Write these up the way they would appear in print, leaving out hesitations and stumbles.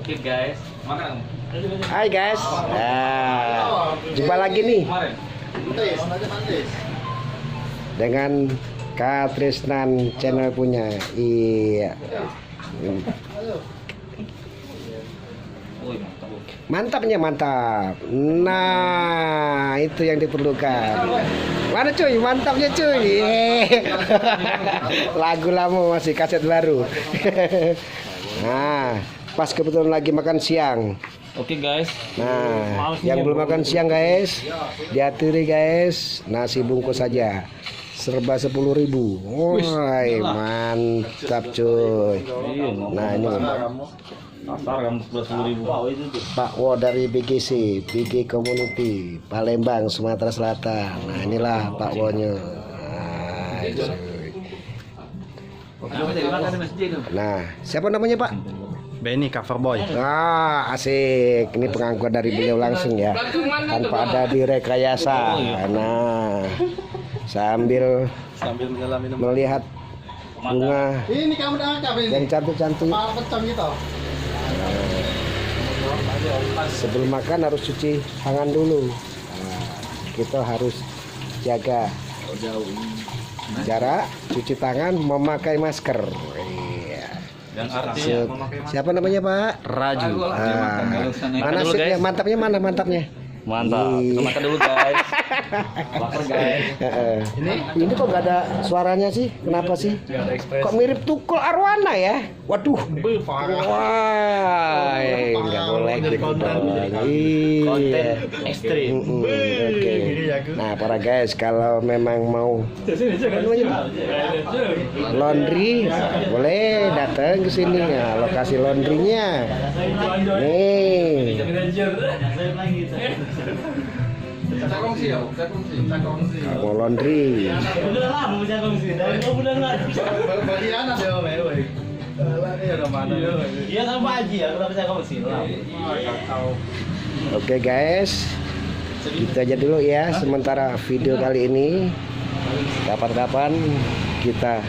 Oke guys, makan. Hai guys, nah, jumpa lagi nih dengan Kak Trisnan channel punya. Iya, mantapnya mantap. Nah, itu yang diperlukan. Mana cuy, mantapnya cuy. Lagu lama masih kaset baru. Nah, pas kebetulan lagi makan siang. Oke guys. Nah, yang belum makan siang guys, diaturi guys, nasi bungkus saja, serba 10.000. Woi, mantap cuy. Nah ini Pasar 10.000. Pak Wo dari BGC, BG Community, Palembang, Sumatera Selatan. Nah inilah Pak Wo-nya. Nah, siapa namanya Pak? Benny Cover Boy. Ah, asik. Ini pengakuan dari beliau langsung ya, tanpa ada direkayasa. Nah, sambil melihat bunga yang cantik-cantik. Sebelum makan harus cuci tangan dulu. Nah, kita harus jaga jarak, cuci tangan, memakai masker. Dan artinya Siapa namanya Pak? Raju. Mana sih mantapnya, mana mantapnya? mantap. Kita makan dulu guys. Lapar guys. Ini kok gak ada suaranya sih? Kenapa sih? Kok mirip Tukul Arwana ya? Waduh. Wah, nggak boleh gitu dong. Iya. Ekstrim. Oke. Nah, para guys, kalau memang mau laundry, boleh datang ke sini ya. Lokasi laundrynya. Nih. Mau laundry. Oke guys, gitu aja dulu ya sementara video kali ini. Kapan-kapan kita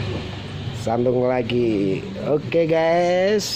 sambung lagi. Oke guys.